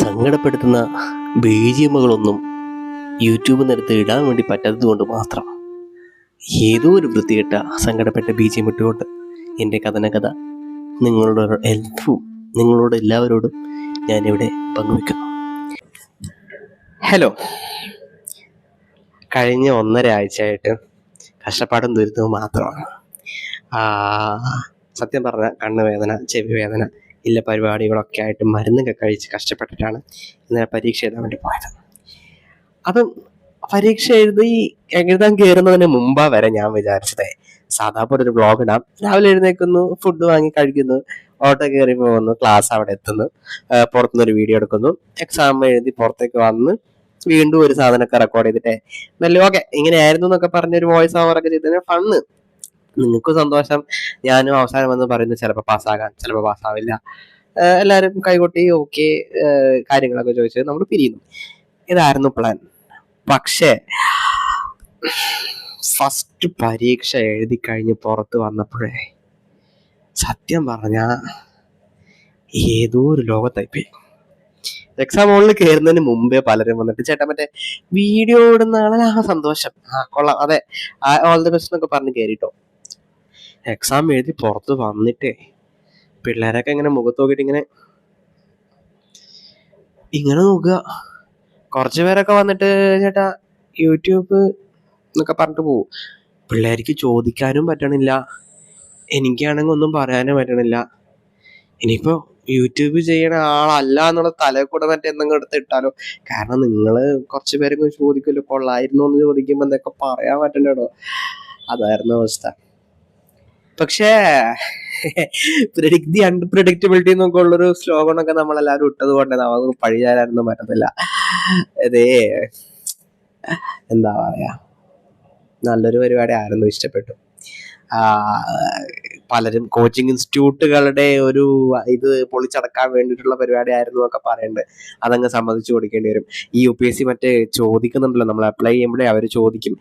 സങ്കടപ്പെടുത്തുന്ന ബിജിഎമ്മുകളൊന്നും യൂട്യൂബിൽ നിന്നെടുത്ത് ഇടാൻ വേണ്ടി പറ്റാത്തത് കൊണ്ട് മാത്രം ഏതോ ഒരു വൃത്തികെട്ട സങ്കടപ്പെട്ട ബിജിഎം ഇട്ടുകൊണ്ട് എൻ്റെ കഥ നിങ്ങളുടെ ഹെൽപ്പും നിങ്ങളോട് എല്ലാവരോടും ഞാനിവിടെ പങ്കുവെക്കുന്നു. ഹലോ, കഴിഞ്ഞ 1.5 ആഴ്ചയായിട്ട് കഷ്ടപ്പാടും ദുരിതവും മാത്രമാണ്. സത്യം പറഞ്ഞാൽ കണ്ണുവേദന, ചെവി വേദന, ഇല്ല പരിപാടികളൊക്കെ ആയിട്ട് മരുന്നൊക്കെ കഴിച്ച് കഷ്ടപ്പെട്ടിട്ടാണ് ഇന്നലെ പരീക്ഷ എഴുതാൻ വേണ്ടി പോയത്. അപ്പം പരീക്ഷ എഴുതാൻ കയറുന്നതിന് മുമ്പാ വരെ ഞാൻ വിചാരിച്ചത് സാധാരണ ഒരു വ്ളോഗ് ഇടാം. രാവിലെ എഴുന്നേൽക്കുന്നു, ഫുഡ് വാങ്ങി കഴിക്കുന്നു, ഓട്ടോ കയറി പോകുന്നു, ക്ലാസ് അവിടെ എത്തുന്നു, പുറത്തുനിന്നൊരു വീഡിയോ എടുക്കുന്നു, എക്സാം എഴുതി പുറത്തേക്ക് വന്ന് വീണ്ടും ഒരു സാധനമൊക്കെ റെക്കോർഡ് ചെയ്തിട്ടേ നല്ല ഓക്കെ ഇങ്ങനെയായിരുന്നു എന്നൊക്കെ പറഞ്ഞൊരു വോയിസ് ഓവറൊക്കെ ചെയ്തതിന് ഫണ്ണ്. നിങ്ങൾക്കും സന്തോഷം, ഞാനും അവസാനം വന്ന് പറയുന്നു ചിലപ്പോൾ പാസ്സാകാം, ചിലപ്പോൾ പാസ്സാവില്ല. എല്ലാവരും കൈകൊട്ടി ഓക്കെ കാര്യങ്ങളൊക്കെ ചോദിച്ച് നമ്മൾ പിരിയുന്നു. ഇതായിരുന്നു പ്ലാൻ. പക്ഷേ ഫസ്റ്റ് പരീക്ഷ എഴുതി കഴിഞ്ഞ് പുറത്ത് വന്നപ്പോഴേ സത്യം പറഞ്ഞാൽ ഏതോ ഒരു ലോകത്തായിപ്പോയി. എക്സാം ഹോളിൽ കയറുന്നതിന് മുമ്പേ പലരും വന്നിട്ട് ചേട്ടാ മറ്റേ വീഡിയോ ഇടുന്ന ആളെ സന്തോഷം, കൊള്ളാം, അതെ, ഓൾ ദി ബെസ്റ്റ് എന്നൊക്കെ പറഞ്ഞ് കയറിട്ടോ. എക്സാം എഴുതി പുറത്ത് വന്നിട്ടേ പിള്ളേരൊക്കെ ഇങ്ങനെ മുഖത്ത് നോക്കിയിട്ട് ഇങ്ങനെ നോക്കുക. കുറച്ച് പേരൊക്കെ വന്നിട്ട് ചേട്ടാ യൂട്യൂബ് എന്നൊക്കെ പറഞ്ഞിട്ട് പോവും. പിള്ളേർക്ക് ചോദിക്കാനും പറ്റണില്ല, എനിക്കാണെങ്കിൽ ഒന്നും പറയാനും പറ്റണില്ല. ഇനിയിപ്പോൾ യൂട്യൂബ് ചെയ്യണ ആളല്ല എന്നുള്ള തലയിൽ കൂടെ മറ്റേ എന്തെങ്കിലും എടുത്ത് ഇട്ടാലോ. കാരണം നിങ്ങൾ കുറച്ച് പേരൊക്കെ ചോദിക്കുമല്ലോ കൊള്ളായിരുന്നു എന്ന് ചോദിക്കുമ്പോൾ എന്തൊക്കെ പറയാൻ പറ്റണ്ടോ. അതായിരുന്നു അവസ്ഥ. പക്ഷേ ദി അൺപ്രഡിക്റ്റബിലിറ്റി എന്നൊക്കെ ഉള്ളൊരു സ്ലോഗനൊക്കെ നമ്മളെല്ലാവരും ഇട്ടത് കൊണ്ട് നമുക്ക് പഴിചാരാനൊന്നും പറ്റത്തില്ല. അതേ എന്താ പറയാ, നല്ലൊരു പരിപാടി ആയിരുന്നു, ഇഷ്ടപ്പെട്ടു. പലരും കോച്ചിങ് ഇൻസ്റ്റിറ്റ്യൂട്ടുകളുടെ ഒരു ഇത് പൊളിച്ചടക്കാൻ വേണ്ടിയിട്ടുള്ള പരിപാടി ആയിരുന്നു എന്നൊക്കെ പറയുന്നുണ്ട്. അതങ്ങ് സമ്മതിച്ചു കൊടുക്കേണ്ടി വരും. ഈ UPSC മറ്റേ ചോദിക്കുന്നുണ്ടല്ലോ, നമ്മൾ അപ്ലൈ ചെയ്യുമ്പോഴേ അവർ ചോദിക്കും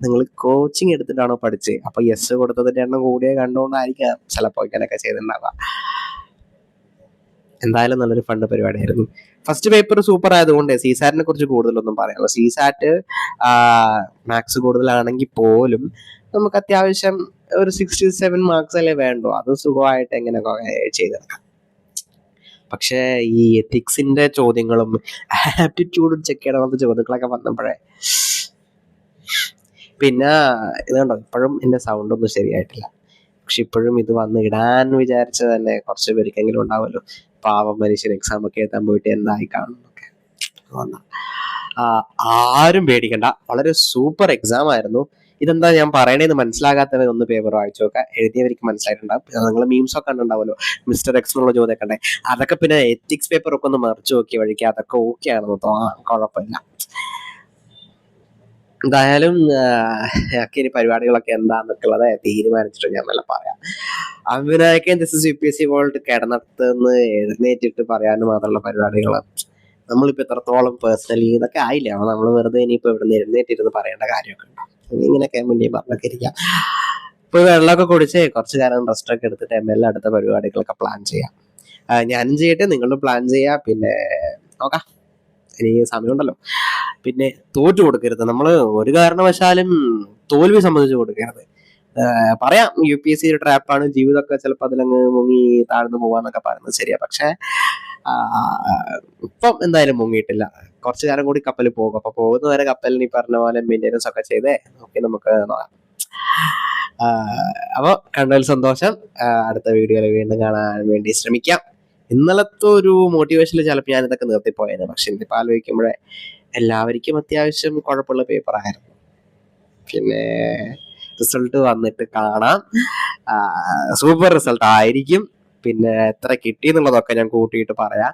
നിങ്ങൾ കോച്ചിങ് എടുത്തിട്ടാണോ പഠിച്ചത്, അപ്പൊ യെസ് കൊടുത്തതിന്റെ എണ്ണം കൂടിയേ കണ്ടുകൊണ്ടായിരിക്കാം ചിലപ്പോൾ ഇങ്ങനെയൊക്കെ ചെയ്തിട്ടുണ്ടാവുക. എന്തായാലും നല്ലൊരു ഫണ്ട് പരിപാടിയായിരുന്നു. ഫസ്റ്റ് പേപ്പർ സൂപ്പർ ആയതുകൊണ്ട് CSAT കുറിച്ച് കൂടുതലൊന്നും പറയാമല്ലോ. CSAT മാത്സ് കൂടുതലാണെങ്കിൽ പോലും നമുക്ക് അത്യാവശ്യം ഒരു 67 മാർക്സ് അല്ലേ വേണ്ടോ, അത് സുഖമായിട്ട് എങ്ങനെ ചെയ്തെടുക്കാം. പക്ഷേ ഈ എത്തിക്സിന്റെ ചോദ്യങ്ങളും ആപ്റ്റിറ്റ്യൂഡും ചെക്ക് ചെയ്യണമെന്ന ചോദ്യങ്ങളൊക്കെ വന്നപ്പോഴേ പിന്നെ ഇത് കണ്ടോ, ഇപ്പോഴും എൻ്റെ സൗണ്ട് ഒന്നും ശരിയായിട്ടില്ല. പക്ഷെ ഇപ്പോഴും ഇത് വന്ന് ഇടാൻ വിചാരിച്ചത് തന്നെ കുറച്ച് പേർക്കെങ്കിലും ഉണ്ടാവുമല്ലോ. പാവം മനുഷ്യൻ എക്സാം ഒക്കെ എഴുതാൻ പോയിട്ട് എന്തായി കാണുന്നൊക്കെ. ആരും പേടിക്കണ്ട, വളരെ സൂപ്പർ എക്സാം ആയിരുന്നു. ഇതെന്താ ഞാൻ പറയണേന്ന് മനസ്സിലാകാത്തവർ ഒന്ന് പേപ്പർ വായിച്ചു നോക്കുക, എഴുതിയവർക്ക് മനസ്സിലായിട്ടുണ്ടാവും. നിങ്ങൾ മീംസ് ഒക്കെ കണ്ടുണ്ടാവുമല്ലോ, മിസ്റ്റർ എക്സ് എന്നുള്ള ചോദ്യമൊക്കെ ഉണ്ടേ. അതൊക്കെ പിന്നെ എത്തിക്സ് പേപ്പറൊക്കെ ഒന്ന് മറിച്ച് നോക്കി വഴിക്ക് അതൊക്കെ ഓക്കെ ആണെന്ന് തോന്നാം, കുഴപ്പമില്ല. എന്തായാലും ഇനി പരിപാടികളൊക്കെ എന്താന്നൊക്കെ ഉള്ളത് തീരുമാനിച്ചിട്ട് ഞാൻ നല്ല പറയാം. അഭിനായകൻ ദിസ് ഇസ് UPSC വേൾഡ് കിടന്നിടത്തുനിന്ന് എഴുന്നേറ്റിട്ട് പറയാനും മാത്രമുള്ള പരിപാടികൾ നമ്മളിപ്പോൾ എത്രത്തോളം പേഴ്സണലി ഇതൊക്കെ ആയില്ല. നമ്മൾ വെറുതെ ഇനിയിപ്പോൾ ഇവിടെ നിന്ന് എഴുന്നേറ്റിരുന്ന് പറയേണ്ട കാര്യമൊക്കെ ഉണ്ടോ, ഇങ്ങനെയൊക്കെ വേണ്ടി പറഞ്ഞൊക്കെ ഇരിക്കാം. ഇപ്പോൾ വെള്ളമൊക്കെ കുടിച്ച് കുറച്ച് കാലം റെസ്റ്റൊക്കെ എടുത്തിട്ട് ML അടുത്ത പരിപാടികളൊക്കെ പ്ലാൻ ചെയ്യാം. ഞാനും ചെയ്യട്ടെ, നിങ്ങളും പ്ലാൻ ചെയ്യാം. പിന്നെ നോക്കാം, ഇനി സമയമുണ്ടല്ലോ. പിന്നെ തോറ്റു കൊടുക്കരുത്, നമ്മൾ ഒരു കാരണവശാലും തോൽവി സംബന്ധിച്ച് കൊടുക്കരുത്. പറയാം UPSC ഒരു ട്രാപ്പാണ്, ജീവിതമൊക്കെ ചിലപ്പോൾ അതിലങ്ങ് മുങ്ങി താഴ്ന്നു പോവാന്നൊക്കെ പറയുന്നത് ശരിയാ. പക്ഷെ ഇപ്പം എന്തായാലും മുങ്ങിയിട്ടില്ല, കുറച്ചു കാലം കൂടി കപ്പൽ പോകും. അപ്പൊ പോകുന്നവരെ കപ്പലിന് ഈ പറഞ്ഞ പോലെ മെയിൻ്റെനൻസ് ഒക്കെ ചെയ്തേ നോക്കി നമുക്ക് നോക്കാം. അപ്പോൾ കണ്ടതിൽ സന്തോഷം. അടുത്ത വീഡിയോയിൽ വീണ്ടും കാണാൻ വേണ്ടി ശ്രമിക്കാം. ഇന്നലത്തെ ഒരു മോട്ടിവേഷനിൽ ചിലപ്പോൾ ഞാൻ ഇതൊക്കെ നിർത്തിപ്പോയത്. പക്ഷെ ഇതിപ്പോൾ ആലോചിക്കുമ്പോഴേ എല്ലാവർക്കും അത്യാവശ്യം കുഴപ്പമുള്ള പേപ്പറായിരുന്നു. പിന്നെ റിസൾട്ട് വന്നിട്ട് കാണാം, സൂപ്പർ റിസൾട്ട് ആയിരിക്കും. പിന്നെ എത്ര കിട്ടി എന്നുള്ളതൊക്കെ ഞാൻ കൂട്ടിയിട്ട് പറയാം.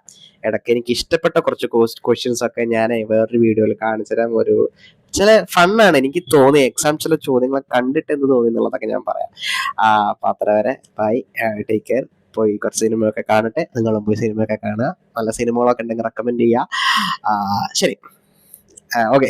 ഇടയ്ക്ക് എനിക്ക് ഇഷ്ടപ്പെട്ട കുറച്ച് ക്വസ്റ്റ്യൻസ് ഒക്കെ ഞാൻ വേറൊരു വീഡിയോയിൽ കാണിച്ചു തരാം. ഒരു ചില ഫണ്ണാണ് എനിക്ക് തോന്നി, എക്സാം ചില ചോദ്യങ്ങളെ കണ്ടിട്ട് എന്ത് തോന്നി എന്നുള്ളതൊക്കെ ഞാൻ പറയാം. അപ്പം അത്ര വരെ ബൈ, ടേക്ക് കെയർ. പോയി കുറച്ച് സിനിമയൊക്കെ കാണട്ടെ, നിങ്ങളും പോയി സിനിമയൊക്കെ കാണുക. നല്ല സിനിമകളൊക്കെ ഉണ്ടെങ്കിൽ റെക്കമെൻഡ് ചെയ്യുക. ശരി, ഓക്കെ.